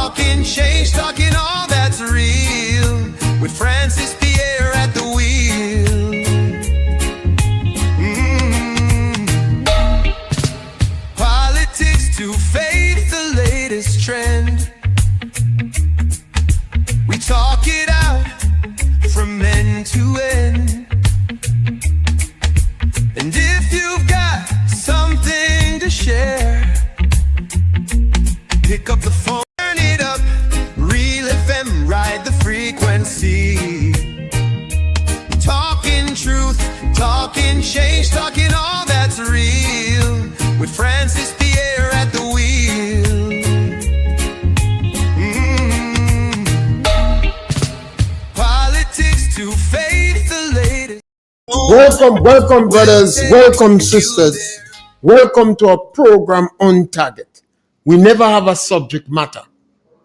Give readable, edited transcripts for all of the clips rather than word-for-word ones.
Talking change, talking all that's real. With Francis Pierre at the wheel. Politics to faith, the latest trend. We talk it out from end to end. And if you've got something to share, pick up the phone, turn it up. Real FM, ride the frequency. Talking truth, talking change, talking all that's real. With Francis Pierre at the wheel. Politics to faith, the latest. Welcome, brothers. Welcome, sisters. Welcome to our program On Target. We never have a subject matter.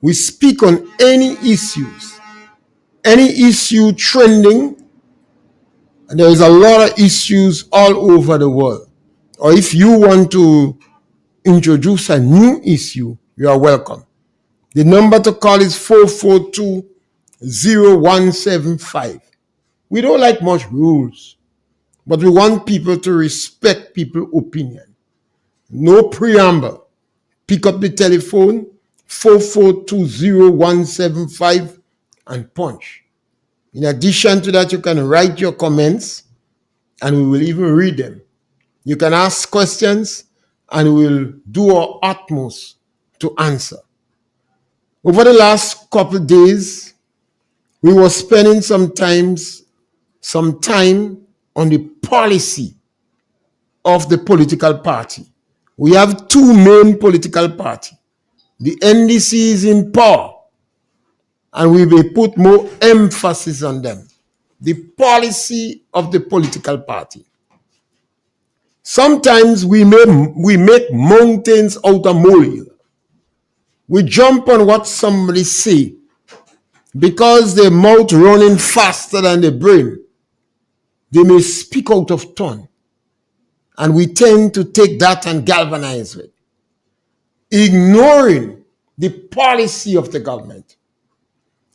We speak on any issues, any issue trending, and there is a lot of issues all over the world. Or if you want to introduce a new issue, you are welcome. The number to call is 442-0175. We don't like much rules, but we want people to respect people's opinion. No preamble. Pick up the telephone, 442-0175, and punch. In addition to that, you can write your comments, and we will even read them. You can ask questions, and we will do our utmost to answer. Over the last couple of days, we were spending some time on the policy of the political party. We have two main political parties. The NDC is in power, and we may put more emphasis on them. The policy of the political party. Sometimes we make mountains out of molehill. We jump on what somebody say because their mouth running faster than the brain. They may speak out of turn, and we tend to take that and galvanize it, ignoring the policy of the government.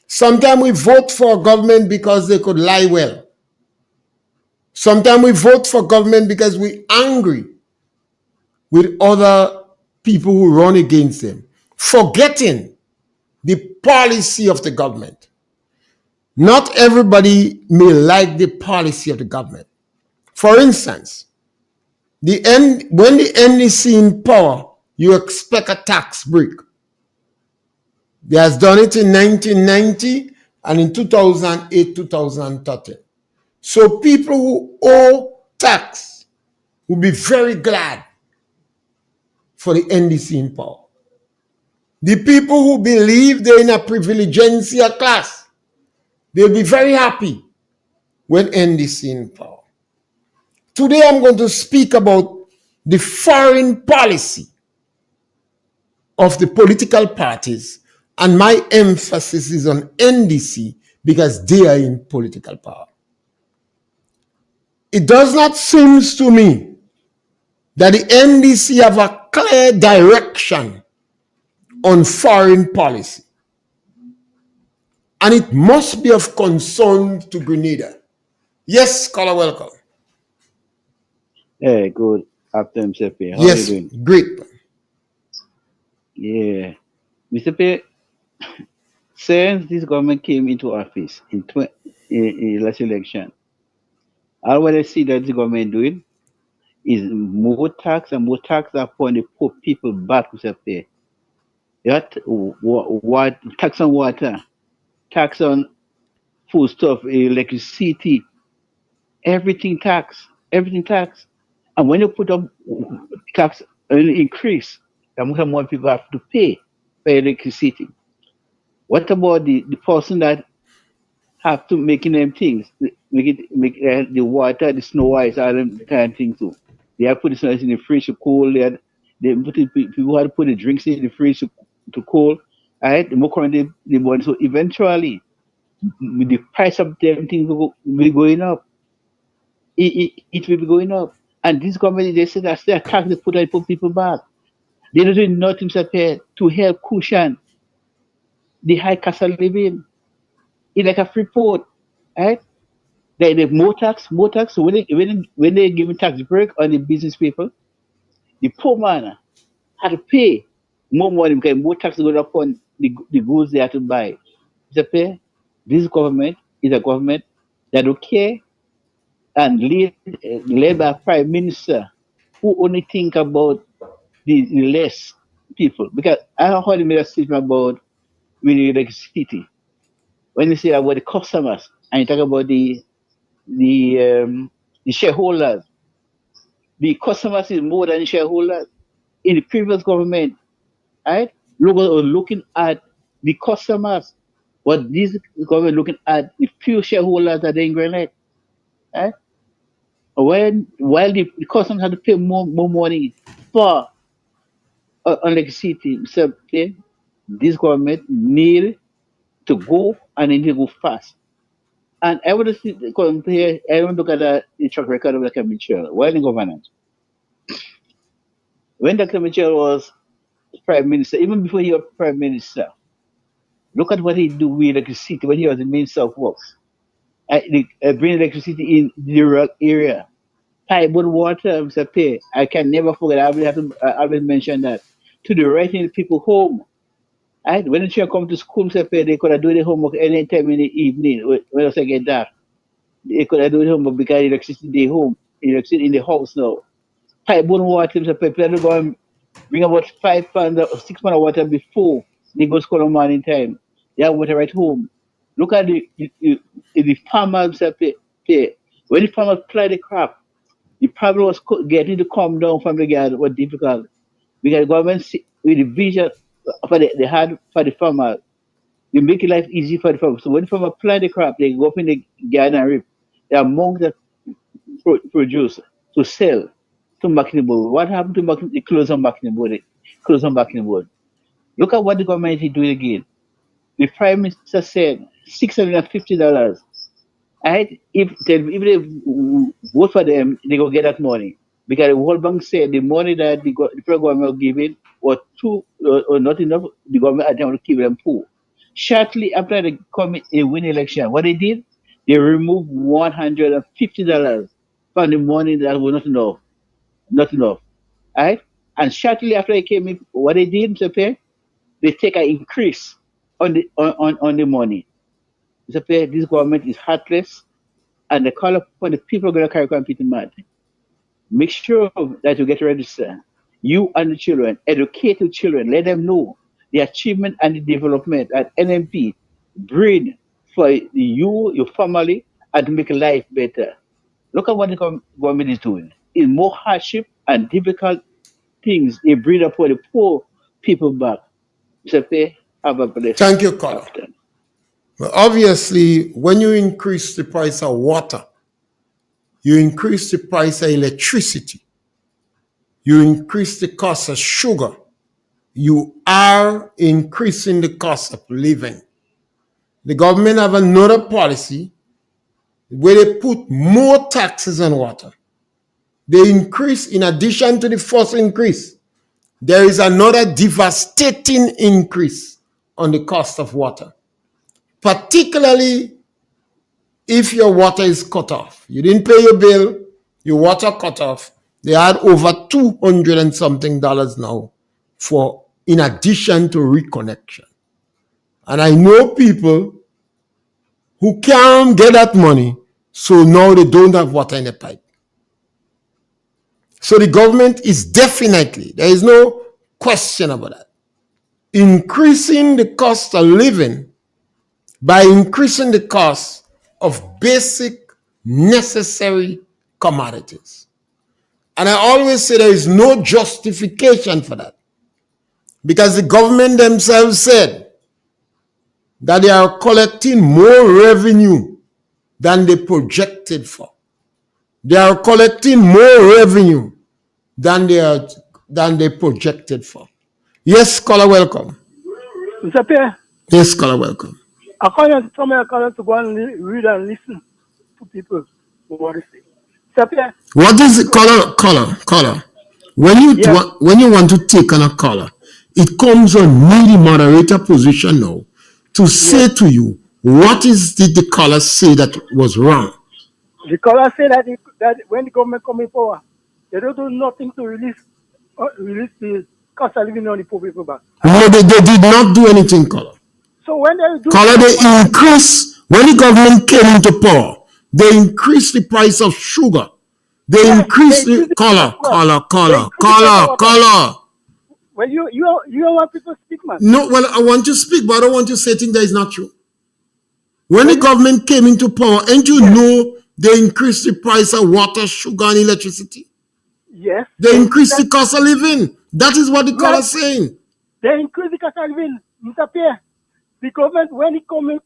Sometimes we vote for a government because they could lie well. Sometimes we vote for government because we're angry with other people who run against them, forgetting the policy of the government. Not everybody may like the policy of the government. For instance, when the NDC in power, you expect a tax break. They has done it in 1990 and in 2008, 2013. So people who owe tax will be very glad for the NDC in power. The people who believe they're in a privilegencia class, they'll be very happy when NDC in power. Today I'm going to speak about the foreign policy of the political parties, and my emphasis is on NDC because they are in political power. It does not seem to me that the NDC have a clear direction on foreign policy. And it must be of concern to Grenada. Yes, caller, welcome. Hey, good afternoon, Mr. Pierre. How Yes, are you doing? great. Yeah. Mr. Pierre, since this government came into office in last election, all what I see that the government doing is more tax and more tax upon the poor people back, Mr. Pierre. That what tax on water, tax on food stuff, electricity, everything tax. And when you put up tax increase, then more people have to pay for electricity. What about the person that have to making them things, make the water, the snow ice, all them kind of things too. They have put the snow ice in the fridge to cool. They put it, people have to put the drinks in the fridge to cool. Right? The more current they want. So eventually, the price of them things will be going up. It will be going up. And this government, they say that's their tax, they put people back. They don't do nothing to help cushion the high cost of living. It's like a free port, right? The more tax. So when they give tax break on the business people, the poor man had to pay more money because more tax going upon the goods they have to buy. It's a pay. This government is a government that don't care and led by a prime minister who only think about the less people. Because I heard him make a statement about really electricity. When you say about the customers and you talk about the shareholders, the customers is more than shareholders. In the previous government, right? Looking at the customers, but this government looking at the few shareholders that they in Grenade, right? While the customers had to pay more money for electricity, so okay, this government need to go and they need to go fast. And I want to compare, I want to look at the track record of Dr. Mitchell while in governance. When Dr. Mitchell was prime minister, even before he was prime minister, look at what he do with electricity when he was the minister of works. Bring electricity in the rural area. Pipeline water, Mr. Pay. I can never forget. I always mention that to the right in the people home. Right? When the children come to school, Mr. Pay, they could have do their homework any time in the evening when it was get dark. They could have do their homework because electricity they home, electricity in the house now. Pipeline water, Mr. Pay. People go and bring about 5 pounds or 6 pounds of water before they go to school on morning time. They have water right home. Look at the farmers, Mr. Pay. When the farmers plant the crop, the problem was getting to come down from the garden was difficult because the government with the vision for they had for the farmer, they make it life easy for the farmer. So when the farmer plant the crop, they go up in the garden and reap. They are among the produce to sell to marketable. What happened to market? They close on marketable. They close on marketable. Look at what the government is doing again. The prime minister said $650. Right? If they vote for them, they go get that money. Because the World Bank said the money that the federal government was giving was too or not enough. The government had to keep them poor. Shortly after they win election, what they did, they removed $150 from the money that was not enough. Right? And shortly after they came in, what they did, Mr. Pierre, they take an increase on the money. Mr. Pierre, this government is heartless and the call upon the people going to carry competing mad. Make sure that you get registered. You and the children, educate the children, let them know the achievement and the development at NMP bring for you, your family, and to make life better. Look at what the government is doing. It's more hardship and difficult things they bring up for the poor people back. Mr. P, have a blessed Thank you, caller. afternoon. Well, obviously, when you increase the price of water, you increase the price of electricity, you increase the cost of sugar, you are increasing the cost of living. The government have another policy where they put more taxes on water. They increase, in addition to the first increase, there is another devastating increase on the cost of water, particularly if your water is cut off. You didn't pay your bill, your water cut off. They had over $200 and something now for, in addition to reconnection. And I know people who can't get that money, so now they don't have water in the pipe. So the government is definitely, there is no question about that, increasing the cost of living by increasing the cost of basic necessary commodities. And I always say there is no justification for that, because the government themselves said that they are collecting more revenue than they projected for. They are collecting more revenue than they projected for. Yes, caller, welcome. Mr. Pierre, Yes, caller, welcome. I call you somewhere to go and read and listen to people what they say. Mr. Pierre, What is it, caller? When you yes, when you want to take on a caller, it comes on me, the moderator position now, to say to you, what did the caller say that was wrong? The caller said that when the government come in power, they don't do nothing to release the cost of living on the poor people back. No, they did not do anything, caller. So when they do, Caller, they increase, when the government came into power, they increased the price of sugar. They increased the, caller. Well, you don't want people to speak, man. No, well, I want to speak, but I don't want to say things that is not true. When the government came into power, and you know they increased the price of water, sugar, and electricity? Yes. They increased the cost of living. That is what the caller is saying. They increase the cost of living, Mr. Pierre. The government, when they come in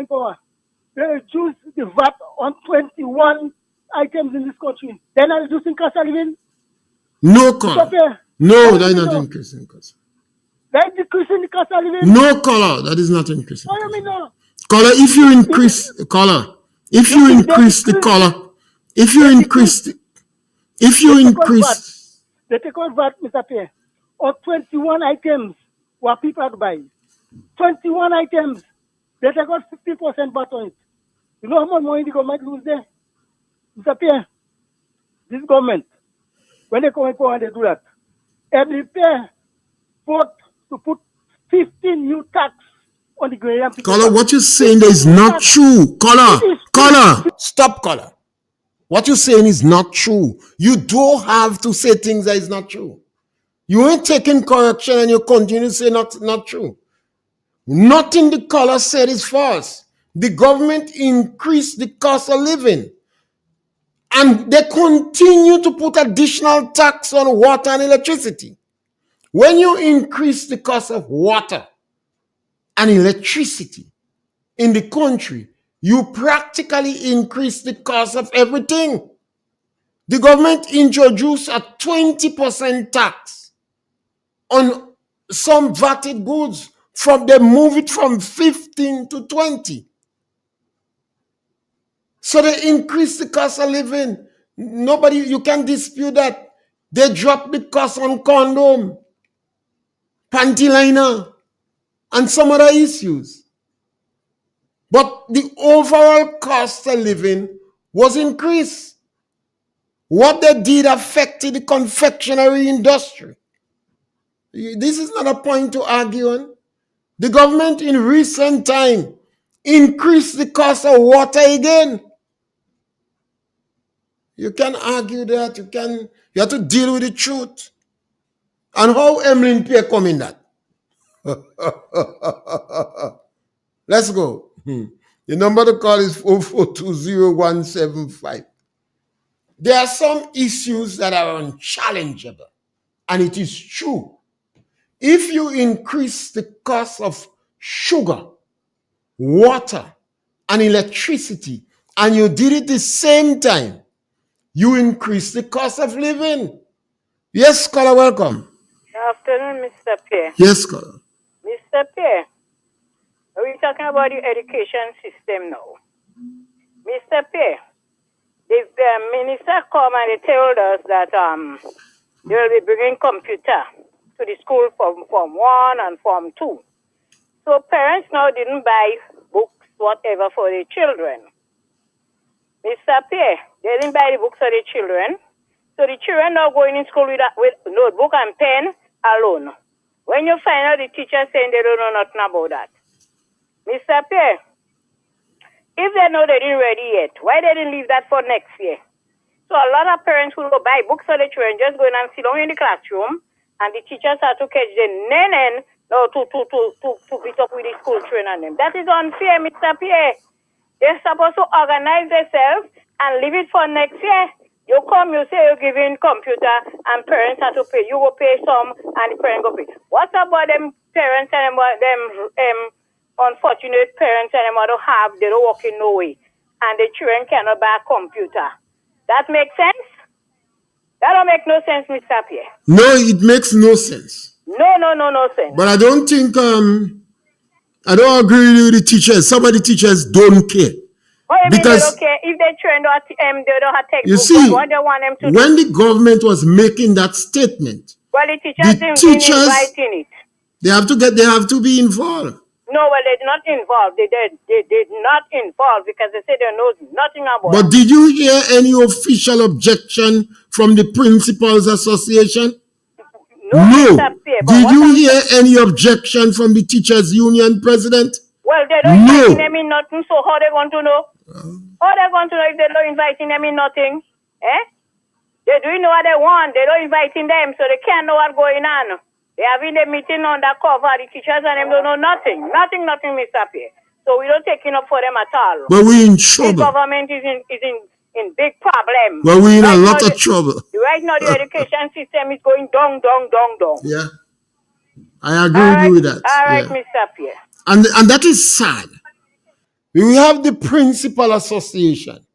power, they reduce the VAT on 21 items in this country. They're not reducing cost of living. No, caller. No, that is not increasing cost. They're decreasing the cost of living. No, caller, that is not increasing. What do you mean no? Caller, if you increase the caller, if you increase the caller, if you increase, they take out VAT, Mr. Pierre, on 21 items what people are buying. 21 items, they take out 50% VAT on it. You know how much money the government lose there? Mr. Pierre, this government, when they come in power and they do that, every pair vote to put 15 new tax on the Ghanaian people. Caller, what you're saying is not true. Caller, stop, caller. What you're saying is not true. You don't have to say things that is not true. You ain't taking correction and you continue to say not true. Nothing the caller said is false. The government increased the cost of living. And they continue to put additional tax on water and electricity. When you increase the cost of water and electricity in the country, you practically increase the cost of everything. The government introduced a 20% tax on some VATed goods. They move it from 15 to 20. So they increase the cost of living. You can't dispute that. They drop the cost on condom, panty liner, and some other issues. But the overall cost of living was increased. What they did affected the confectionery industry. This is not a point to argue on. The government in recent time increased the cost of water again. You can argue that. You have to deal with the truth. And how Pierre come in that? Let's go. The number to call is 4420175. There are some issues that are unchallengeable. And it is true. If you increase the cost of sugar, water, and electricity, and you did it the same time, you increase the cost of living. Yes, caller, welcome. Good afternoon, Mr. Pierre. Yes, caller. Mr. Pierre, we're talking about the education system now. Mr. Pierre, the minister come and they told us that they will be bringing computer to the school from Form 1 and Form 2. So parents now didn't buy books, whatever, for their children. Mr. Pierre, they didn't buy the books for their children. So the children now going in school with notebook and pen alone. When you find out the teacher saying they don't know nothing about that. Mr. Pierre, if they know they didn't ready yet, why they didn't leave that for next year? So a lot of parents who go buy books for their children just go in and sit down in the classroom and the teachers have to catch the nenen to beat up with the school children and them. That is unfair, Mr. Pierre. They're supposed to organize themselves and leave it for next year. You come, you say you're giving computer and parents have to pay. You go pay some and the parents go pay. What about them parents and them unfortunate parents and them they don't work in no way and the children cannot buy a computer? That makes sense? That don't make no sense, Mr. Pierre. No, it makes no sense. No sense. But I don't think, I don't agree with the teachers. Some of the teachers don't care. What do you mean they don't care? If they children they don't have textbooks, you see, what they want them to when do? the government was making that statement, Well, the teachers didn't invite in it. they have to be involved. No, well, they're not involved. They did not involve because they said they know nothing about But it. did you hear any official objection from the Principals Association? No, Mr. No. Pierre, but Did what you I'm hear saying, any objection from the Teachers Union President? well, they don't invite them No. in nothing, so how they going to know? How they going to know if they don't inviting them in nothing? Eh? They do know what they want. They don't inviting them, so they can't know what's going on. They have in a meeting undercover, the teachers and them don't know nothing. Nothing, Mr. Pierre. So we don't take it up for them at all. But we're in The trouble. government is in big problem. But we're in a Right lot now, of trouble. Right now, the education system is going down. Yeah. I agree All with right, you with that. all right, Yeah. Mr. Pierre. And that is sad. We have the Principal Association.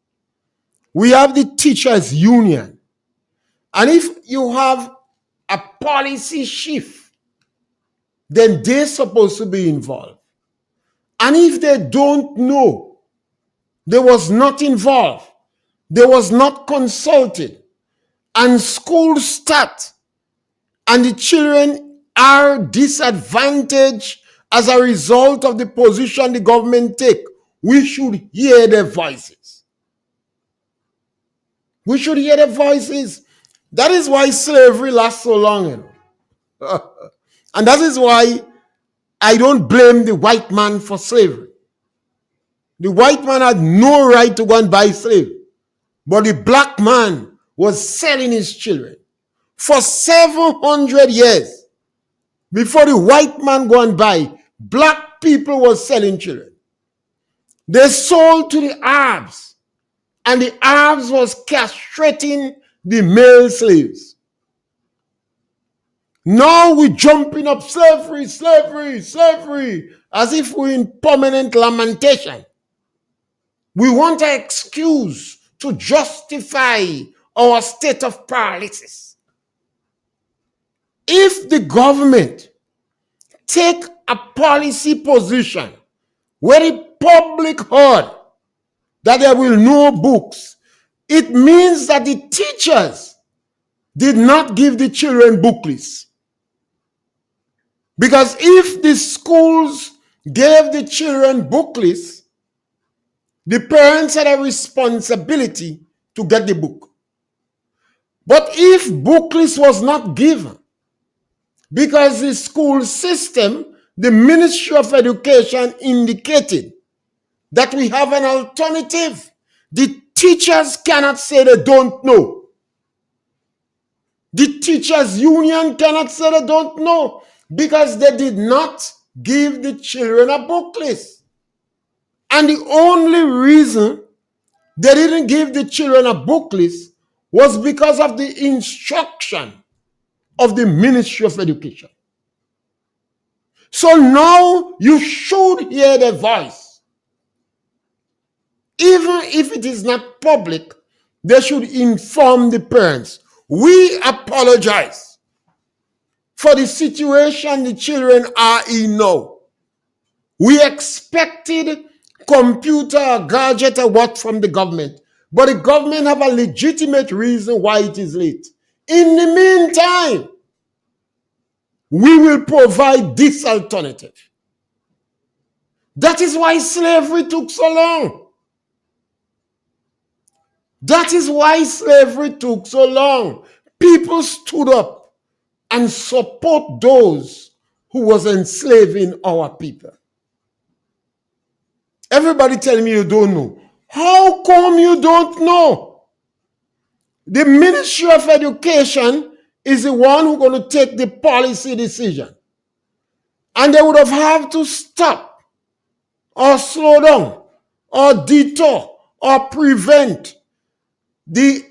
We have the Teachers Union. And if you have a policy shift, then they're supposed to be involved. And if they don't know, they was not involved, they was not consulted, and school start, and the children are disadvantaged as a result of the position the government take, we should hear their voices. We should hear their voices. That is why slavery lasts so long. You know? And that is why I don't blame the white man for slavery. The white man had no right to go and buy slaves. But the black man was selling his children for 700 years. Before the white man go and buy, black people was selling children. They sold to the Arabs, and the Arabs was castrating the male slaves. Now we're jumping up slavery, as if we're in permanent lamentation. We want an excuse to justify our state of paralysis. If the government take a policy position where the public heard that there will no books, it means that the teachers did not give the children book lists. Because if the schools gave the children book lists, the parents had a responsibility to get the book. But if book list was not given, because the school system, the Ministry of Education indicated that we have an alternative, the teachers cannot say they don't know. The teachers union cannot say they don't know because they did not give the children a book list. And the only reason they didn't give the children a book list was because of the instruction of the Ministry of Education. So now you should hear the voice. Even if it is not public, they should inform the parents. We apologize for the situation the children are in now. We expected computer, gadget, or what from the government, but the government have a legitimate reason why it is late. In the meantime, we will provide this alternative. That is why slavery took so long. That is why slavery took so long. People stood up and support those who was enslaving our people. Everybody telling me you don't know. How come you don't know? The Ministry of Education is the one who's going to take the policy decision. And they would have had to stop or slow down or detour or prevent the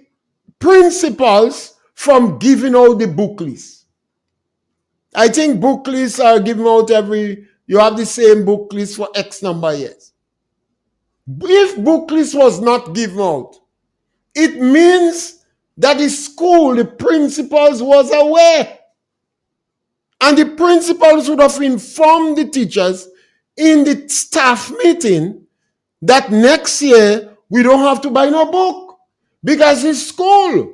principals from giving out the book list. I think book lists are given out you have the same book list for X number of years. If book list was not given out, it means that the school, the principals was aware. And the principals would have informed the teachers in the staff meeting that next year we don't have to buy no book because the school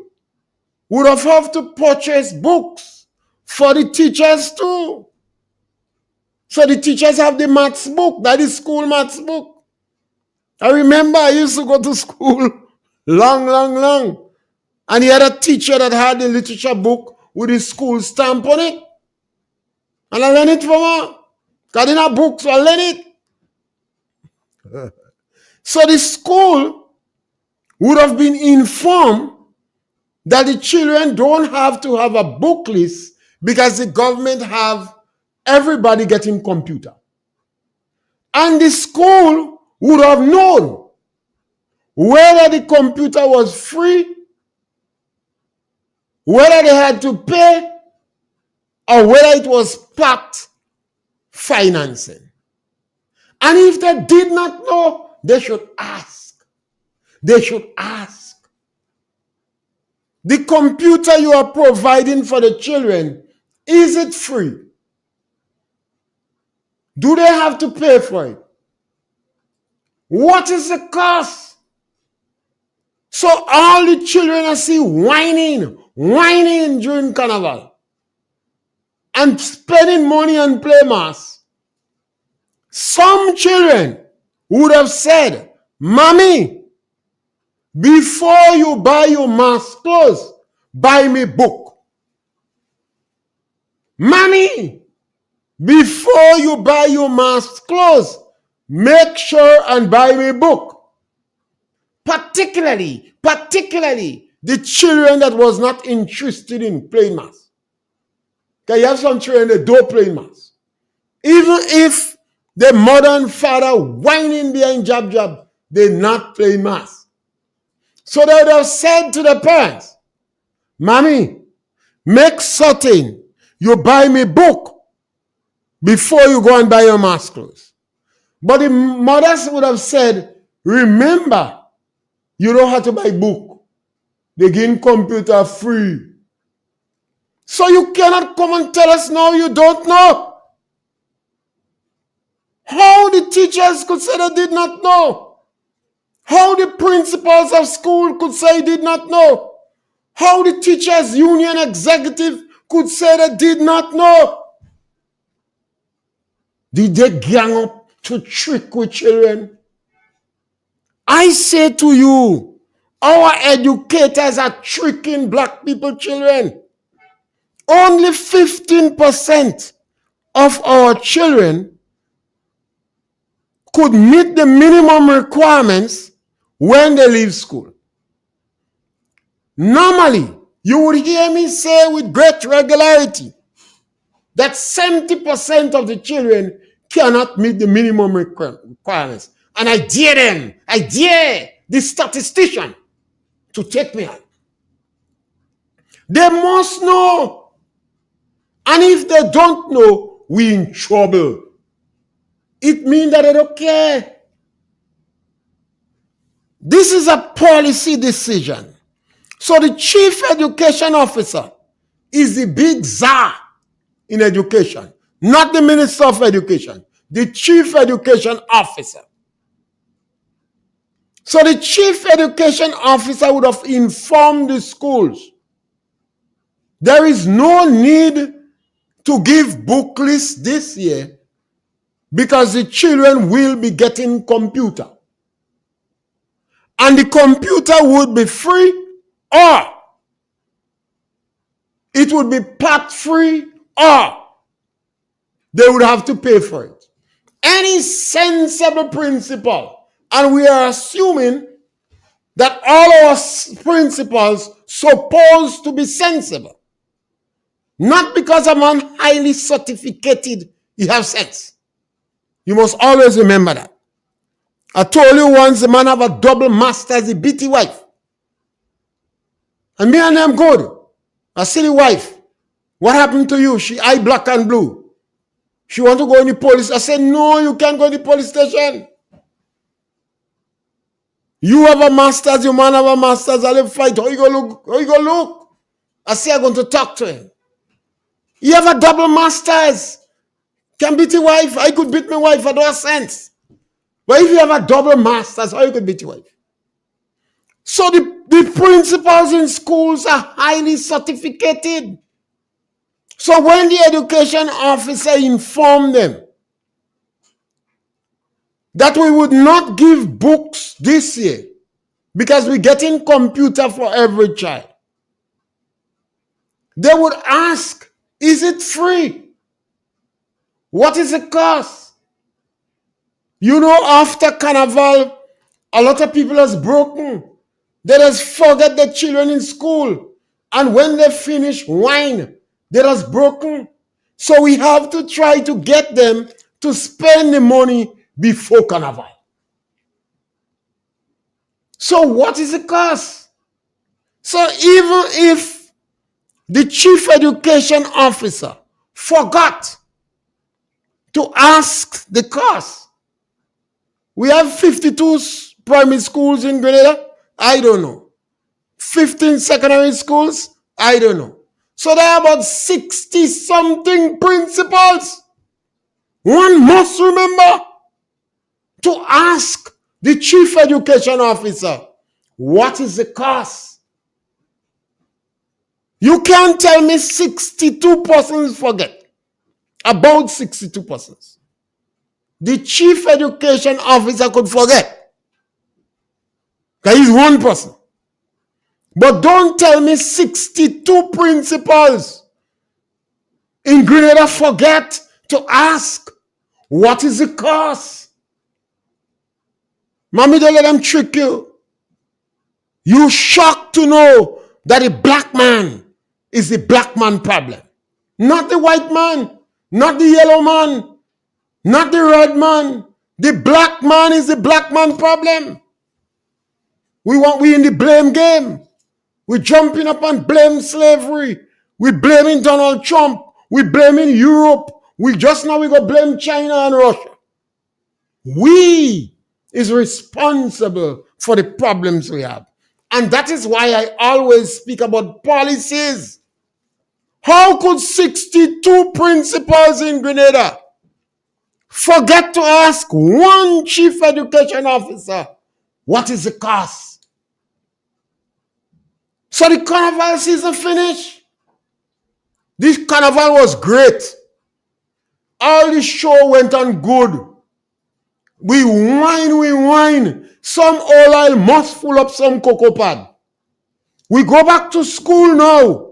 would have to purchase books for the teachers too. So the teachers have the maths book, that is school maths book. I remember I used to go to school long. And he had a teacher that had the literature book with his school stamp on it. And I learned it from her. Got in a book, so I learned it. So the school would have been informed that the children don't have to have a book list because the government have everybody getting computer. And the school would have known whether the computer was free, whether they had to pay, or whether it was part financing. And if they did not know, they should ask. They should ask. The computer you are providing for the children, is it free? Do they have to pay for it? What is the cost? So all the children I see whining during carnival and spending money on play mass. Some children would have said, Mommy, before you buy your mass clothes, buy me book. Mommy, before you buy your mass clothes, make sure and buy me book. Particularly the children that was not interested in playing mass. Okay, you have some children that don't play mass. Even if the mother and father whining behind job, they not play mass. So they would have said to the parents, Mommy, make certain you buy me book before you go and buy your mass clothes. But the mothers would have said, remember, you don't have to buy book. They give computer free. So you cannot come and tell us now you don't know. How the teachers could say they did not know. How the principals of school could say did not know. How the teachers union executive could say they did not know. Did they gang up to trick with children? I say to you, our educators are tricking black people children. Only 15% of our children could meet the minimum requirements when they leave school. Normally, you would hear me say with great regularity that 70% of the children cannot meet the minimum requirements. And I dare the statistician to take me out. They must know. And if they don't know, we're in trouble. It means that they don't care. This is a policy decision. So the chief education officer is the big czar in education, not the minister of education, the chief education officer. So the chief education officer would have informed the schools. There is no need to give book lists this year because the children will be getting computer. And the computer would be free or it would be part free or they would have to pay for it. Any sensible principal, and we are assuming that all our principals supposed to be sensible. Not because a man highly certificated, he have sense. You must always remember that. I told you once the man have a double master's, he beat the wife. And me and them good. I see the wife. What happened to you? She eye black and blue. She want to go in the police. I said, no, you can't go in the police station. You have a master's, your man have a master's, and they fight. How you gonna look? How you gonna look? I say I'm going to talk to him. You have a double master's. Can beat your wife. I could beat my wife. I don't have sense. But if you have a double master's, how you could beat your wife? So the principals in schools are highly certificated. So when the education officer informed them that we would not give books this year because we're getting computer for every child. They would ask, is it free? What is the cost? You know, after Carnival, a lot of people has broken. They just forget the children in school. And when they finish wine, they just broken. So we have to try to get them to spend the money before Carnival. So what is the cost? So even if the chief education officer forgot to ask the cost, we have 52 primary schools in Grenada? I don't know. 15 secondary schools? I don't know. So there are about 60-something principals. One must remember to ask the chief education officer, what is the cost? You can't tell me 62 persons forget. About 62 persons. The chief education officer could forget. Because he's one person. But don't tell me 62 principals in Grenada forget to ask, what is the cost? Mommy, don't let them trick you. You're shocked to know that the black man is the black man problem. Not the white man, not the yellow man, not the red man. The black man is the black man problem. We in the blame game. We're jumping up and blame slavery. We're blaming Donald Trump. We're blaming Europe. We go blame China and Russia. We is responsible for the problems we have. And that is why I always speak about policies. How could 62 principals in Grenada forget to ask one chief education officer, what is the cost? So the carnival season finished. This carnival was great. All the show went on good. We whine. Some oil oil must full up some cocoa pad. We go back to school now.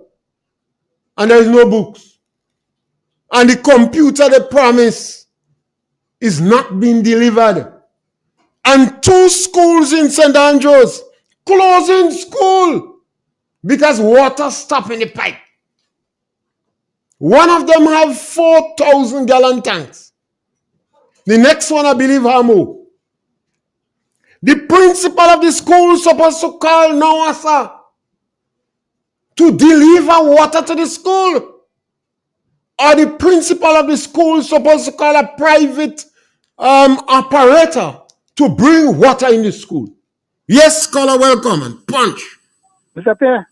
And there is no books. And the computer they promise is not being delivered. And 2 schools in St. Andrews closing school because water stopped in the pipe. One of them have 4,000 gallon tanks. The next one, I believe, have more. The principal of the school is supposed to call NOASA to deliver water to the school. Or the principal of the school is supposed to call a private operator to bring water in the school. Yes, scholar, welcome and punch. Mr. Pierre,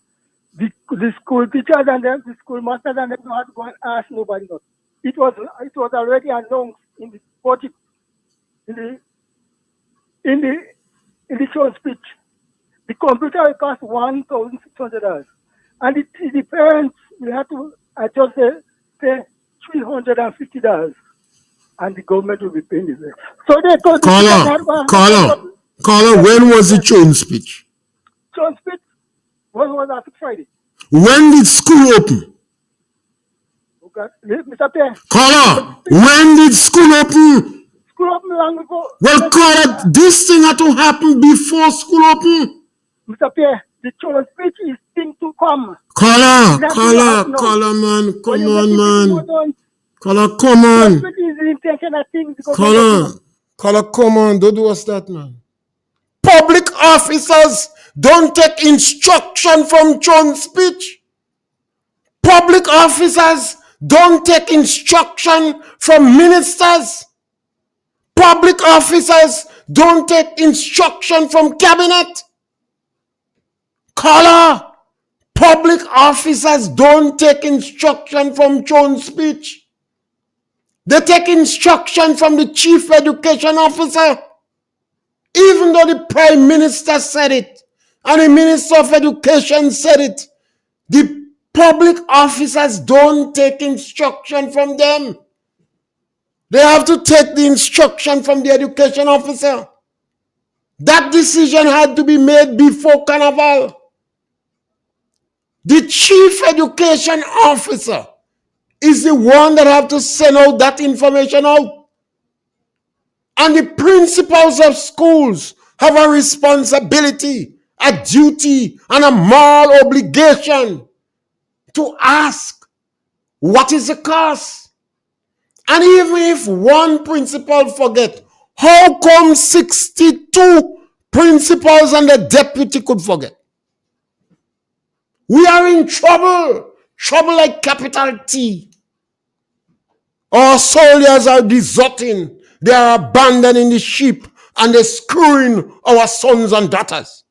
the school teachers and the school masters and them don't have to go and ask nobody. Not. It was already announced in the budget, in the show speech. The computer will cost $1,600, and the parents will have to adjust pay $350, and the government will be paying the rest. So they told Caller, when was the Chone speech? Chone speech was last Friday. When did school open? Okay. Mr. Pierre. Caller, when did school open? School open long ago. Well, caller, this thing had to happen before school open. Mr. Pierre, the Chone speech is thing to come. Caller, man, come on, man. Caller, come on. Caller, come on, don't do us that, man. Public officers don't take instruction from Chone's speech. Public officers don't take instruction from ministers. Public officers don't take instruction from cabinet. Caller, public officers don't take instruction from Chone's speech. They take instruction from the chief education officer. Even though the prime minister said it and the minister of education said it, the public officers don't take instruction from them. They have to take the instruction from the education officer. That decision had to be made before Carnival. The chief education officer is the one that have to send out that information out. And the principals of schools have a responsibility, a duty, and a moral obligation to ask, what is the cost? And even if one principal forget, how come 62 principals and the deputy could forget? We are in trouble. Trouble like capital T. Our soldiers are deserting. They are abandoning the sheep and they're screwing our sons and daughters.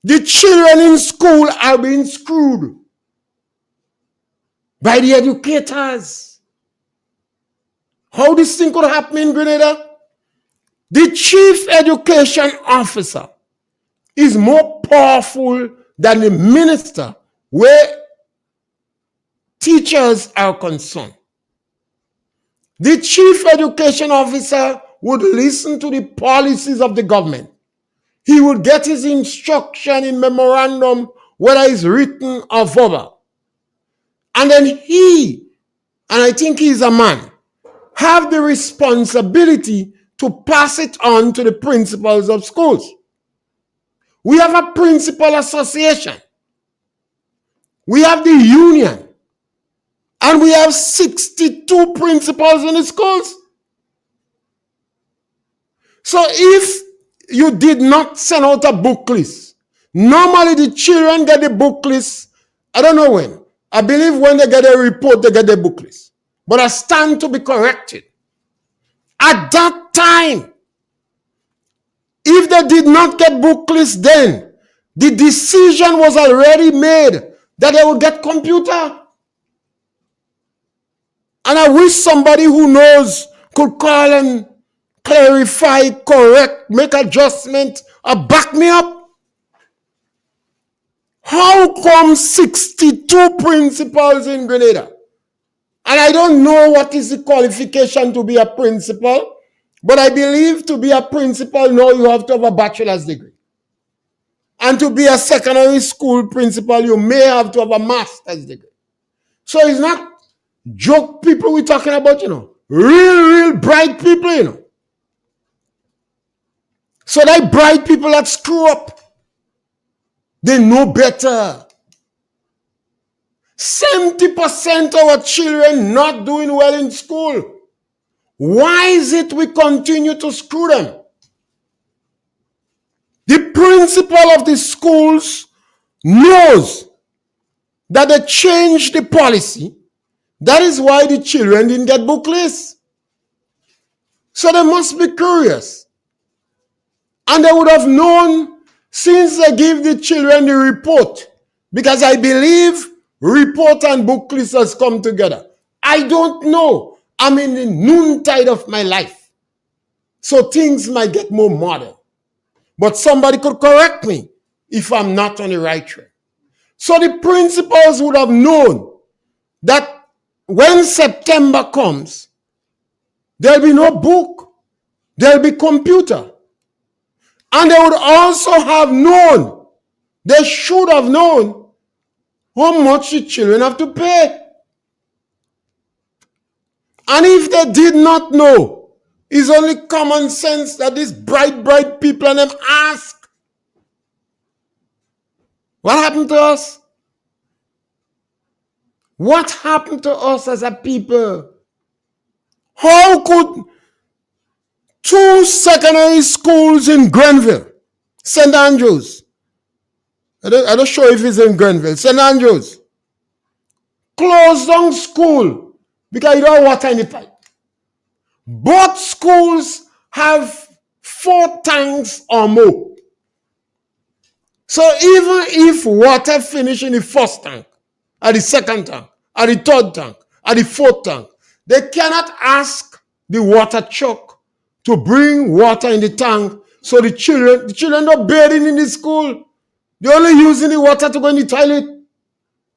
The children in school are being screwed by the educators. How this thing could happen in Grenada? The chief education officer is more powerful than the minister where teachers are concerned. The chief education officer would listen to the policies of the government. He would get his instruction in memorandum, whether it's written or verbal. And then he, and I think he's a man, have the responsibility to pass it on to the principals of schools. We have a principal association. We have the union. And we have 62 principals in the schools. So if you did not send out a book list, normally the children get the book list, I don't know when. I believe when they get a report, they get the book list. But I stand to be corrected. At that time, if they did not get book list then, the decision was already made that they would get computer. And I wish somebody who knows could call and clarify, correct, make adjustment, or back me up. How come 62 principals in Grenada? And I don't know what is the qualification to be a principal, but I believe to be a principal now you have to have a bachelor's degree. And to be a secondary school principal, you may have to have a master's degree. So it's not joke people we're talking about, real bright people, So they bright people that screw up. They know better. 70% of our children not doing well in school. Why is it we continue to screw them? The principal of the schools knows that they changed the policy. That is why the children didn't get book lists. So they must be curious. And they would have known since they give the children the report. Because I believe report and book list has come together. I don't know. I'm in the noontide of my life. So things might get more modern. But somebody could correct me if I'm not on the right track. So the principals would have known that when September comes, there'll be no book. There'll be computer. And they would also have known, they should have known how much the children have to pay. And if they did not know, it's only common sense that these bright people and them ask, what happened to us? What happened to us as a people? How could 2 secondary schools in Grenville, St. Andrews, I'm not sure if it's in Grenville, St. Andrews, closed down school because you don't have water in the pipe. Both schools have 4 tanks or more. So even if water finish in the first tank, or the second tank, or the third tank, or the fourth tank, they cannot ask the water truck to bring water in the tank so the children not bathing in the school. They're only using the water to go in the toilet.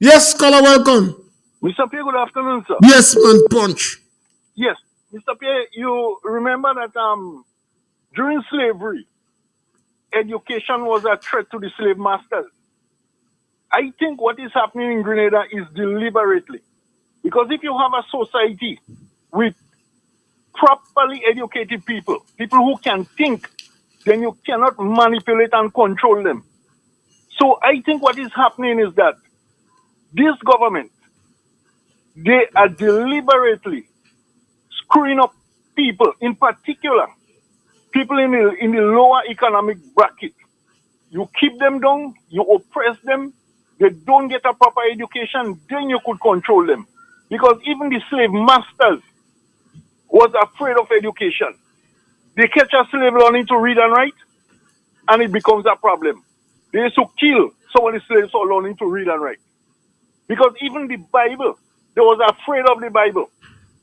Yes, caller, welcome. Mr. Pierre, good afternoon, sir. Yes, man, punch. Yes. Mr. Pierre, you remember that during slavery, education was a threat to the slave masters. I think what is happening in Grenada is deliberately. Because if you have a society with properly educated people, people who can think, then you cannot manipulate and control them. So I think what is happening is that this government, they are deliberately screwing up people, in particular, people in the lower economic bracket. You keep them down, you oppress them, they don't get a proper education, then you could control them. Because even the slave masters was afraid of education. They catch a slave learning to read and write, and it becomes a problem. They used to kill some of the slaves for learning to read and write. Because even the Bible, they was afraid of the Bible.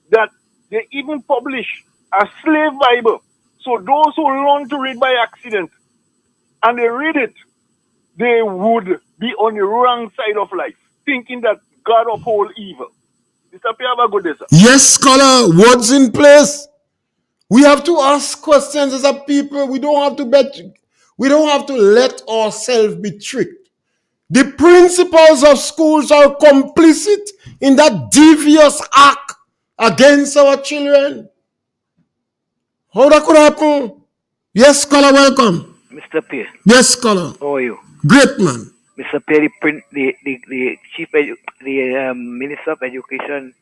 That they even publish a slave Bible. So those who learn to read by accident and they read it, they would be on the wrong side of life, thinking that God uphold evil. Mr. Pierre, have a good day, sir. Yes, scholar, words in place. We have to ask questions as a people. We don't have to bet. We don't have to let ourselves be tricked. The principals of schools are complicit in that devious act against our children. How that could happen? Yes, scholar, welcome. Mr. Pierre, Yes, scholar. how are you? Great man. Mr. Pierre, the Minister of Education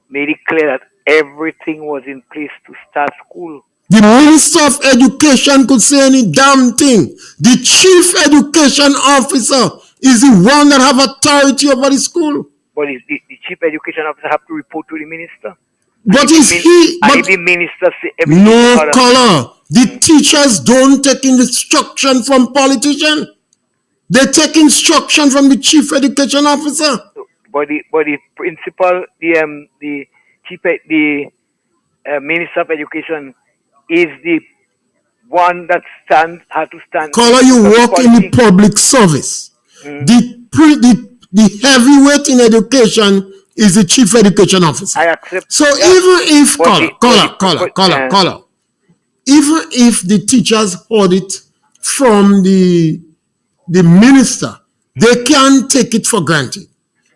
made it clear that everything was in place to start school. The Minister of Education could say any damn thing. The Chief Education Officer is the one that have authority over the school. But the Chief Education Officer have to report to the Minister. But is he? And But if the Minister say everything no, order, color. The teachers don't take instruction from politicians. They take instruction from the Chief Education Officer. but the principal, the chief, the Minister of Education is the one that has to stand. Color, you work in the public service. The heavyweight in education is the Chief Education Officer. I accept. So that. even if But color, even if the teachers heard it from the minister, they can't take it for granted.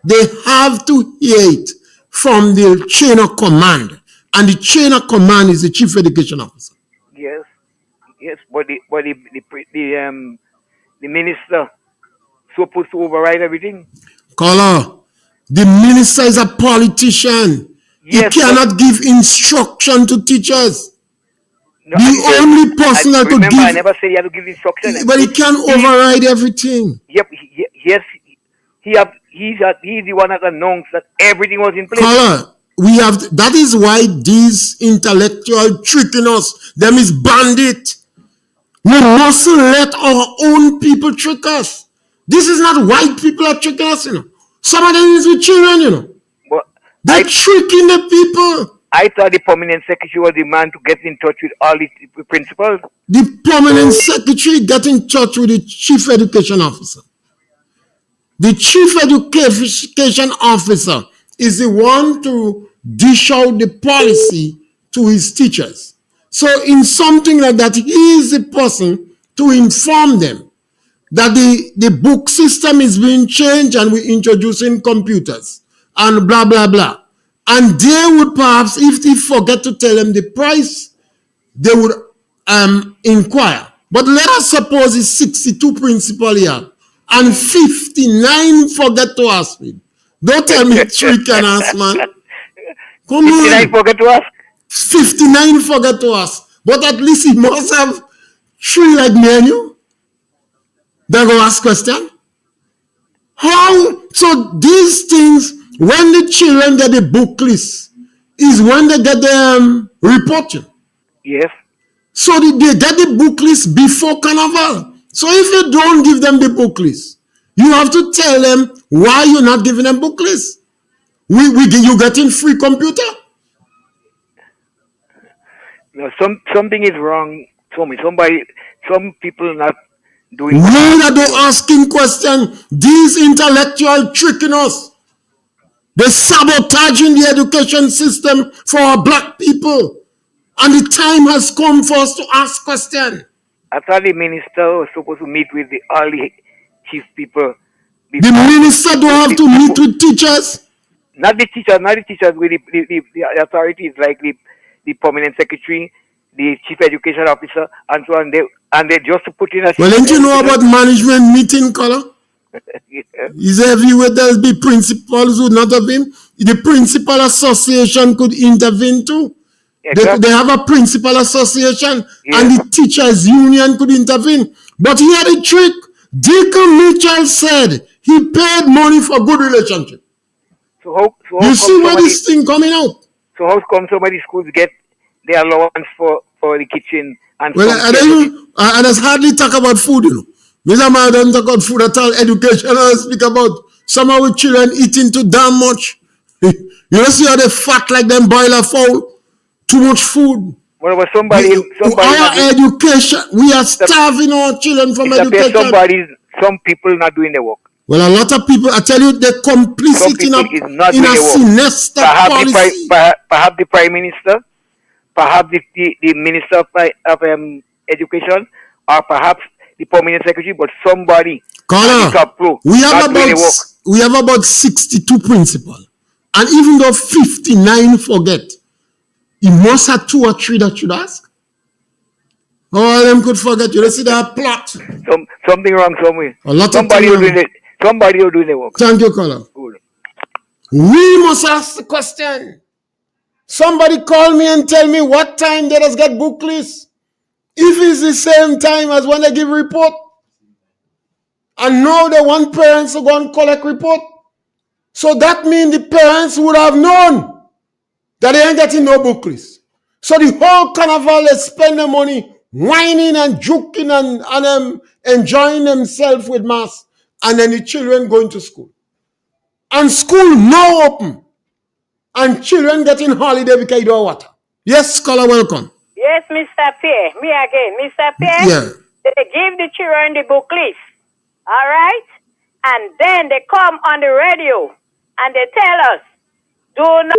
They have to hear it from the chain of command, and the chain of command is the Chief Education Officer. Yes, but the minister supposed to override everything. Color, the minister is a politician. Yes, he cannot give instruction to teachers. No, The only person that could remember, I give, never said he had to give instruction. but he can override everything. Yep. Yes. He's the one that announced that everything was in place. Color, we have. That is why these intellectual tricking us. Them is bandit. We mustn't let our own people trick us. This is not white people are tricking us, you know. Some of them is with children, you know. But They're tricking the people. I thought the permanent secretary was the man to get in touch with all the principals. The permanent secretary get in touch with the Chief Education Officer. The Chief Education Officer is the one to dish out the policy to his teachers. So in something like that, he is the person to inform them that the book system is being changed and we're introducing computers and blah, blah, blah. And they would perhaps, if they forget to tell them the price, they would inquire. But let us suppose it's 62 principal here and 59 forget to ask me. Don't tell me 3 can ask, man. Come on. 59 forget to ask? 59 forget to ask. But at least he must have 3 like me and you. They go ask question. How? So these things, when the children get the book list, is when they get the reporting. Yes. So they get the book list before carnival. So if you don't give them the book list, you have to tell them why you're not giving them book list. You getting free computer? No, something is wrong. Some people not doing. Why are they asking questions? These intellectuals tricking us. They're sabotaging the education system for our black people. And the time has come for us to ask questions. I thought the minister was supposed to meet with all the chief people. The minister don't have to meet with teachers. Not the teachers, with the authorities like the permanent secretary, the chief education officer, and so on. They just to put in a. Well, don't you know about management meeting, Color? Yeah. Is everywhere there'll be principals who not have been? The principal association could intervene too. They have a principal association, and the teachers union could intervene. But here the trick, Deacon Mitchell said he paid money for good relationship. So how You see where this thing coming out? So how come some of the schools get their allowance for the kitchen and Well, and there's hardly talk about food, you know. Mr. Man don't talk about food at all. Education, I speak about some of our children eating too damn much. You don't see how they fat like them boiler fowl. Too much food. Well, somebody our education, we are starving our children from education. Some people not doing the work. Well, a lot of people, I tell you, they're complicit in a sinister policy. Perhaps the prime minister, perhaps the minister of education, or perhaps the permanent secretary, but somebody. We have about 62 principals, and even though 59 forget, you must have 2 or 3 that should ask. All of them could forget. You see that plot. Something wrong somewhere. Somebody will do the work. Thank you, Colin. Good. We must ask the question. Somebody call me and tell me what time they just get book list. If it's the same time as when they give report. And now they want parents to go and collect report. So that means the parents would have known that they ain't getting no book list. So the whole carnival, they spend the money whining and joking and enjoying themselves with mass. And then the children going to school. And school now open. And children getting holiday because you don't water. Yes, scholar, welcome. Yes, Mr. Pierre. Me again. Mr. Pierre, yeah. They give the children the book list. All right? And then they come on the radio and they tell us, do not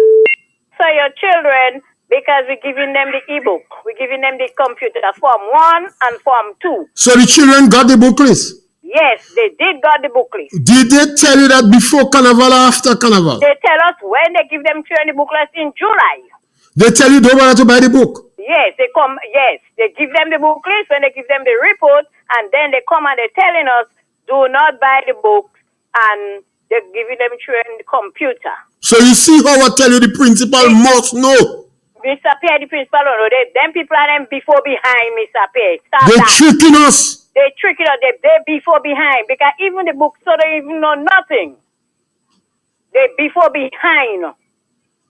so your children, because we're giving them the e-book. We're giving them the computer, Form 1 and Form 2. So the children got the book list? Yes, they did got the book list. Did they tell you that before Carnival or after Carnival? They tell us when they give them children the book list in July. They tell you don't bother to buy the book? Yes, they give them the book list when they give them the report, and then they come and they're telling us, do not buy the books, and they're giving them children the computer. So you see how I tell you the principal must know. Mr. Pierre, the principal, no, them people are them before behind, Mr. Pierre. They're tricking us. They're tricking us. They're before behind, because even the books, so they even know nothing. They're before behind.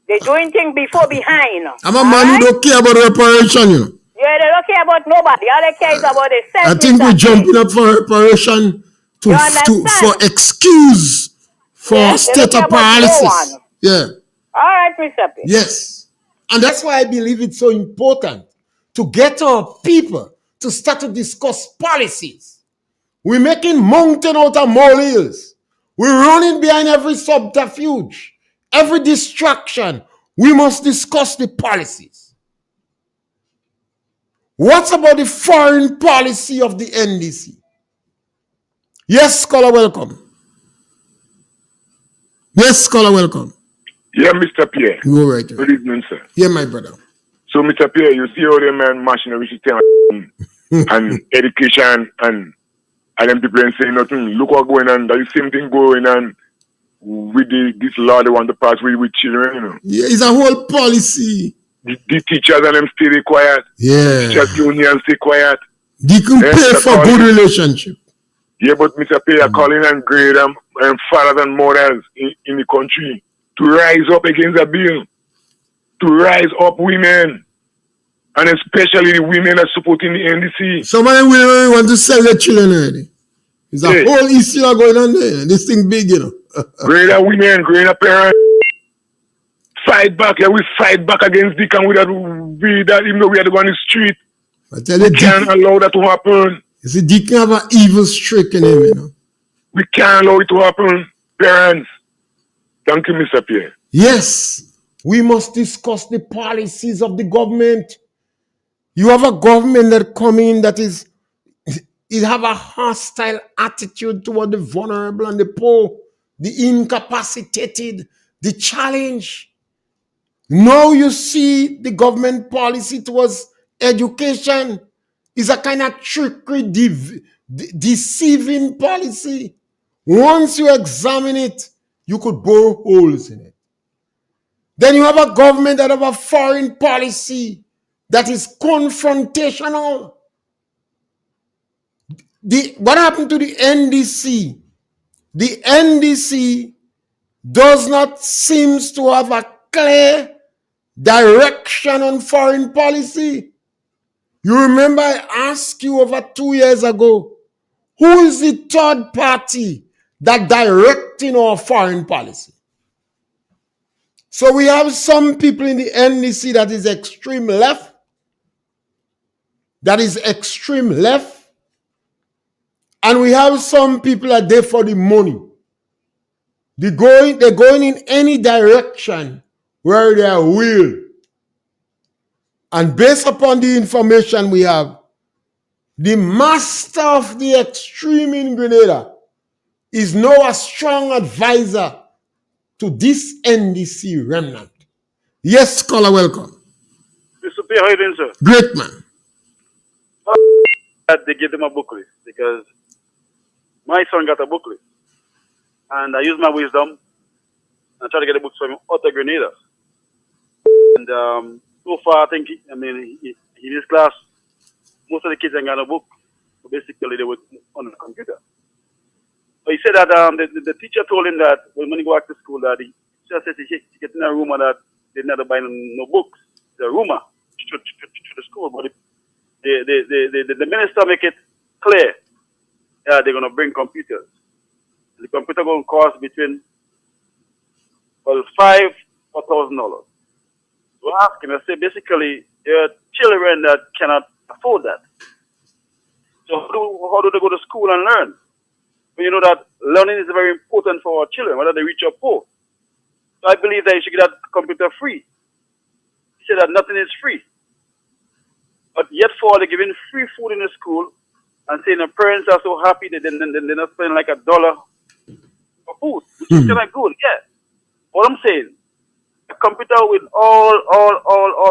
They're doing things before behind. I'm a man who don't care about reparation, you know. Yeah, they don't care about nobody. All they care is about themselves. I think we're jumping up for reparation for excuse for state of paralysis. Yeah. All right, Mr. P. Yes. And that's why I believe it's so important to get our people to start to discuss policies. We're making mountain out of molehills. We're running behind every subterfuge, every distraction. We must discuss the policies. What about the foreign policy of the NDC? Yes, scholar, welcome. Yes, scholar, welcome. Yeah, Mr. Pierre. You're right. Good evening, sir. Yeah, my brother. So, Mr. Pierre, you see how them man mashing everything and education and them people ain't saying nothing. Look what's going on. There's the same thing going on with this law they want to pass with children, you know. Yeah, it's a whole policy. The teachers and them stay quiet. Yeah. Teachers union stay quiet. They can pay for good relationship. Yeah, but Mr. Pierre calling and grade and fathers and mothers in the country to rise up against the bill, to rise up women, and especially the women that supporting the NDC. Some of them women want to sell their children already. There's a whole issue going on there. This thing big, you know. Greater women, greater parents, fight back. Yeah, we fight back against Dick, and even though we are the one in the street, I tell you, we can't allow that to happen. You see, Dick have an evil streak in him, you know. We can't allow it to happen, parents. Thank you, Mr. Pierre. Yes, we must discuss the policies of the government. You have a government that come in that is, it have a hostile attitude toward the vulnerable and the poor, the incapacitated, the challenge. Now you see the government policy towards education is a kind of trickery, deceiving policy. Once you examine it, you could bore holes in it. Then you have a government that have a foreign policy that is confrontational. What happened to the NDC? The NDC does not seem to have a clear direction on foreign policy. You remember I asked you over 2 years ago, who is the third party that directing our foreign policy? So we have some people in the NDC that is extreme left, and we have some people that are there for the money. They're going in any direction where they will. And based upon the information we have, the master of the extreme in Grenada is now a strong advisor to this NDC remnant. Yes, scholar, welcome. Mr. Pierre, how you doing, sir? Great man. They give them a booklet because my son got a booklet. And I use my wisdom and try to get the books from him out of Grenada. And so far, I think, in his class, most of the kids ain't got a book. So basically, they were on the computer. So he said that the teacher told him that when he go back to school, that he just said he get in a rumor that they never buy no books. The rumor to the school, but the minister make it clear that they're going to bring computers. The computer going to cost between $5,000 or $1,000. So I ask him, I say, basically, there are children that cannot afford that. So how do they go to school and learn? But you know that learning is very important for our children, whether they rich or poor. So I believe that you should get that computer free. He said that nothing is free. But yet for they're giving free food in the school and saying the parents are so happy that they're not spending like $1 for food, which is kind of good, yeah. What I'm saying, a computer with all,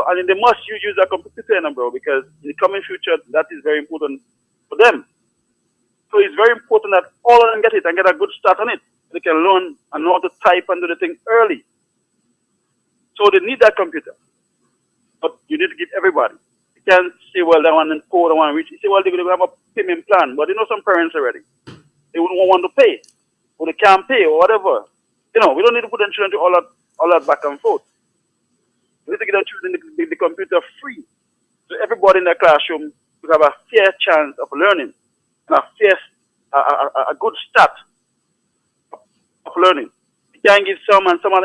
and they must use a computer, bro, because in the coming future, that is very important for them. So it's very important that all of them get it and get a good start on it. They can learn and know how to type and do the thing early. So they need that computer. But you need to give everybody. You can't say, well, that one is poor, that one rich. You say, well, they're going to have a payment plan. But you know some parents already. They wouldn't want to pay. Or they can't pay or whatever. You know, we don't need to put them children to all that back and forth. We need to get our children the computer free. So everybody in the classroom will have a fair chance of learning. And a good start of learning. You can't give some and someone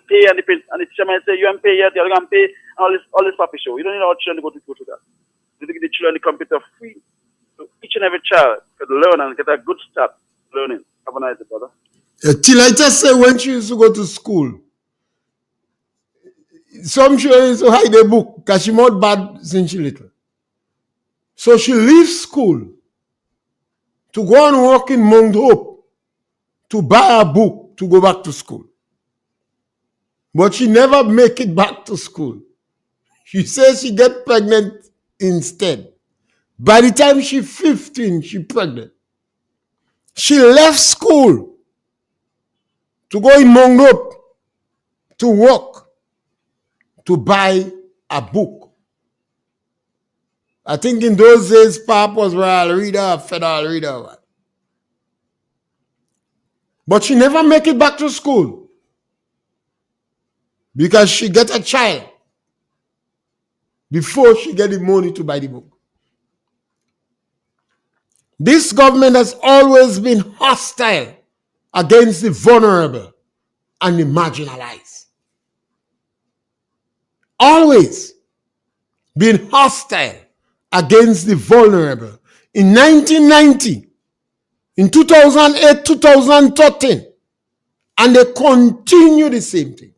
pay and the teacher might say you haven't paid yet, you're going to pay, and all this puppy show. You don't need our children to go through that. You need to give the children the computer free. So each and every child can learn and get a good start learning. Have a nice day, brother. Till I just say when she used to go to school, some children used to hide a book because she not bad since she little. So she leaves school to go and work in Mount Hope to buy a book to go back to school. But she never make it back to school. She says she get pregnant instead. By the time she's 15, she pregnant. She left school to go in Mount Hope to work to buy a book. I think in those days, Pap was Royal Reader, Federal Reader. But she never make it back to school because she get a child before she get the money to buy the book. This government has always been hostile against the vulnerable and the marginalized. Always been hostile against the vulnerable. In 1990, in 2008, 2013, and they continue the same thing.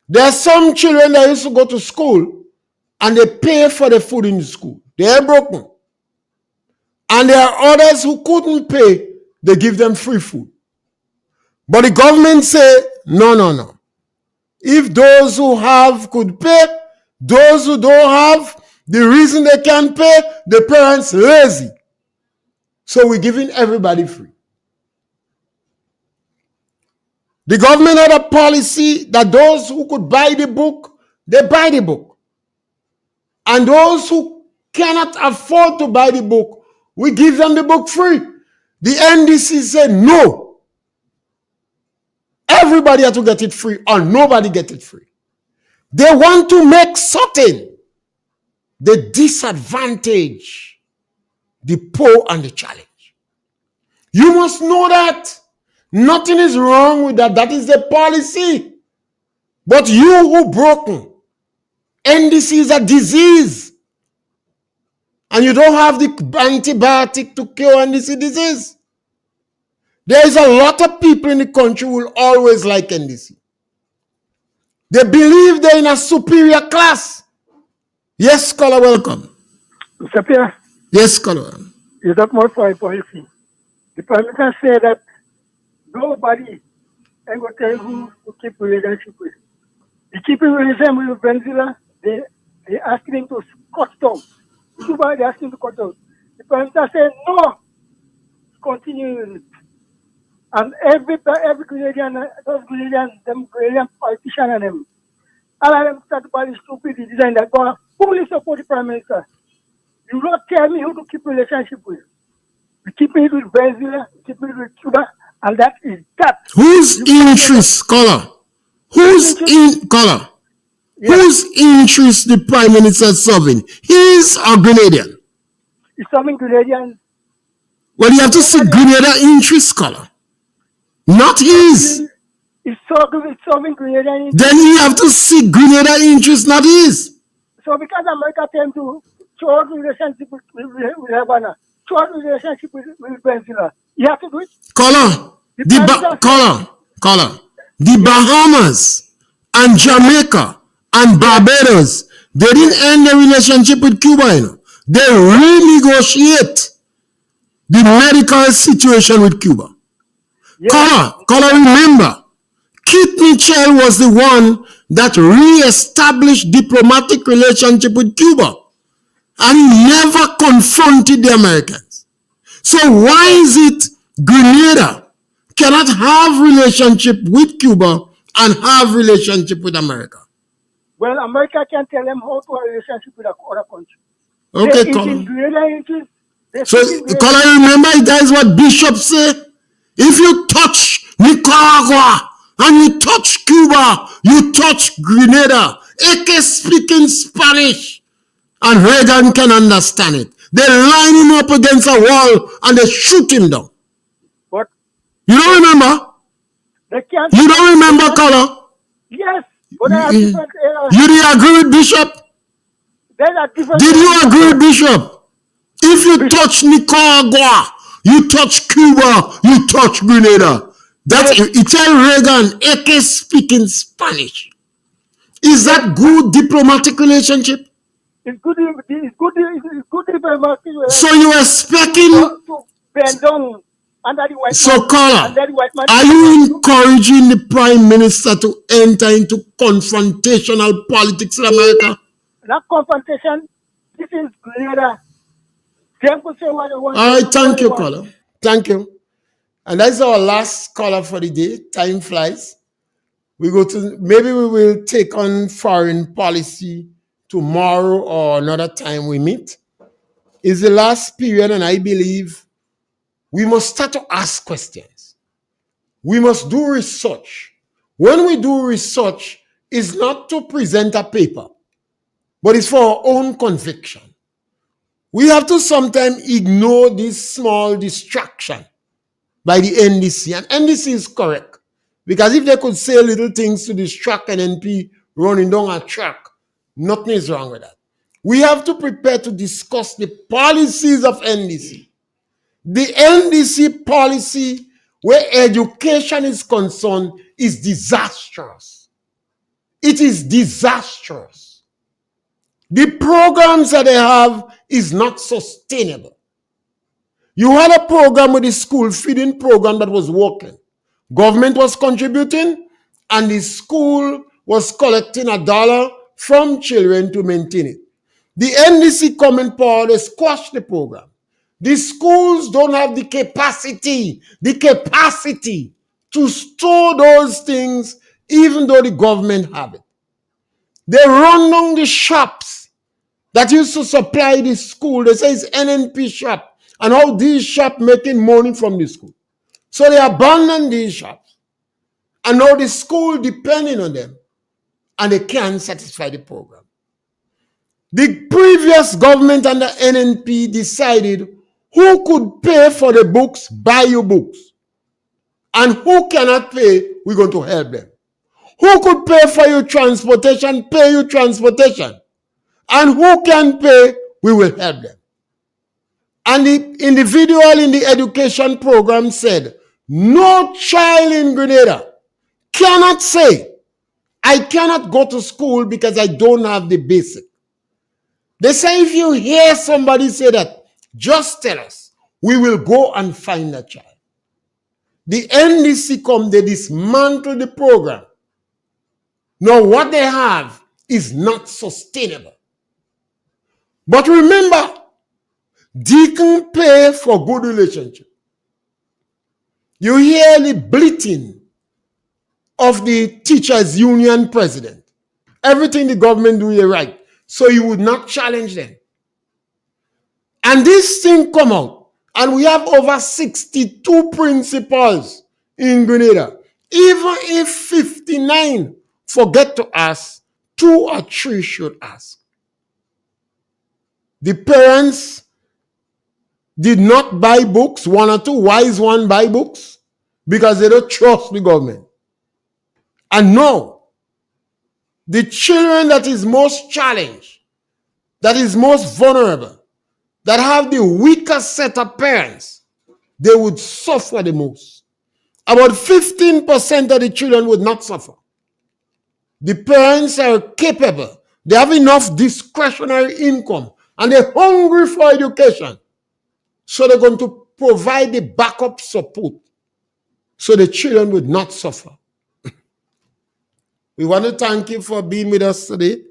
There are some children that used to go to school and they pay for the food in the school. They are broken. And there are others who couldn't pay. They give them free food. But the government say, no. If those who have could pay, those who don't have, the reason they can't pay, the parents lazy. So we're giving everybody free. The government had a policy that those who could buy the book, they buy the book. And those who cannot afford to buy the book, we give them the book free. The NDC said no. Everybody had to get it free or nobody get it free. They want to make certain they disadvantage the poor and the challenged. You must know that. Nothing is wrong with that. That is the policy. But you who broken, NDC is a disease. And you don't have the antibiotic to cure NDC disease. There is a lot of people in the country who will always like NDC. They believe they're in a superior class. Yes, scholar, welcome. Mr. Pierre, Yes, scholar. is that more for a policy? The Prime Minister said that nobody ain't going to tell who to keep relationship with. The keeping relationship with Venezuela, they asking him to cut down. Cuba, they asking him to cut down. The Prime Minister said no, continue with it. And every Grenadian, those Grenadian politicians and them, all of them start to buy the stupid design that go fully support the Prime Minister. You don't tell me who to keep relationship with. We keep it with Venezuela, we keep it with Cuba, and that is that. Whose interest, scholar? Whose scholar? Yes. Whose interest the Prime Minister serving? His or Grenadian? It's something Grenadian. Well, you have to see Grenada interest, scholar. Not his. It's something Grenadian. Then you have to see Grenada interest, not his. So because America came to short relationship with Havana, short relationship with Venezuela, you have to do it. Caller, the Bahamas and Jamaica and Barbados, they didn't end their relationship with Cuba, you know. They renegotiate the medical situation with Cuba. Yes. Caller, remember, Keith Mitchell was the one that re-established diplomatic relationship with Cuba. And he never confronted the Americans. So why is it Grenada cannot have relationship with Cuba and have relationship with America? Well, America can tell them how to have a relationship with other country. Okay, Caller. So, Caller, remember that is what Bishop said? If you touch Nicaragua and you touch Cuba, you touch Grenada. AK speaking Spanish. And Reagan can understand it. They line him up against a wall and they shoot him down. What? You don't remember? They can't. You don't remember, Caller? Yes. But they are different eras. You did agree with Bishop? They are different. Did you agree with Bishop? If you touch Nicaragua, you touch Cuba, you touch Grenada. That's you tell Reagan, AK speaking Spanish. Is that good diplomatic relationship? It's good. It's good diplomatic. So you are expecting To bend down under the white So, man. Caller, Under the white man. are you encouraging the Prime Minister to enter into confrontational politics in America? That confrontation. This is Grenada. Them could say what they want. All right, thank you, Caller. Thank you. And that's our last caller for the day. Time flies. Maybe we will take on foreign policy tomorrow or another time we meet. It's the last period, and I believe we must start to ask questions. We must do research. When we do research, it's not to present a paper, but it's for our own conviction. We have to sometimes ignore this small distraction by the NDC. And NDC is correct. Because if they could say little things to distract an NP running down a track, nothing is wrong with that. We have to prepare to discuss the policies of NDC. The NDC policy where education is concerned is disastrous. It is disastrous. The programs that they have is not sustainable. You had a program with the school feeding program that was working. Government was contributing and the school was collecting $1 from children to maintain it. The NDC come in power, they squash the program. The schools don't have the capacity to store those things even though the government have it. They run down the shops that used to supply the school. They say it's NNP shop and how these shops making money from the school. So they abandon these shops and now the school depending on them and they can't satisfy the program. The previous government under NNP decided who could pay for the books, buy your books. And who cannot pay, we're going to help them. Who could pay for your transportation, pay your transportation. And who can pay, we will help them. And the individual in the education program said, no child in Grenada cannot say, I cannot go to school because I don't have the basic. They say if you hear somebody say that, just tell us. We will go and find that child. The NDC come, they dismantle the program. Now what they have is not sustainable. But remember, deacon pay for good relationship. You hear the bleating of the teachers union president. Everything the government do is right. So you would not challenge them. And this thing come out. And we have over 62 principals in Grenada. Even if 59 forget to ask, 2 or 3 should ask. The parents did not buy books, 1 or 2 wise ones buy books because they don't trust the government. And no. The children that is most challenged, that is most vulnerable, that have the weakest set of parents, they would suffer the most. About 15% of the children would not suffer. The parents are capable. They have enough discretionary income and they're hungry for education. So they're going to provide the backup support so the children would not suffer. We want to thank you for being with us today.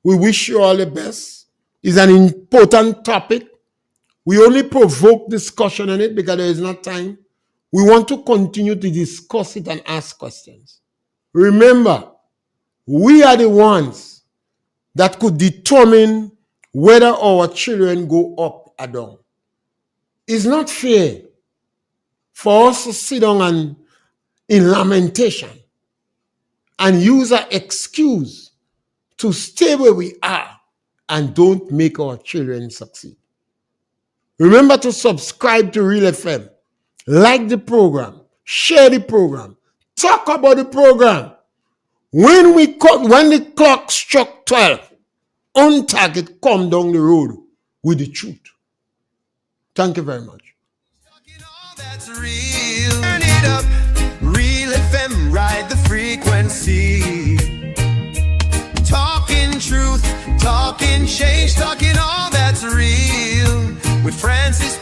We wish you all the best. It's an important topic. We only provoke discussion on it because there is not time. We want to continue to discuss it and ask questions. Remember, we are the ones that could determine whether our children go up or down. It's not fair for us to sit down and in lamentation and use an excuse to stay where we are and don't make our children succeed. Remember to subscribe to Real FM, like the program, share the program, talk about the program. When the clock struck 12, on target, come down the road with the truth. Thank you very much. That's real. Turn it up. Real FM, ride the frequency. Talking truth, talking change, talking all that's real. With Francis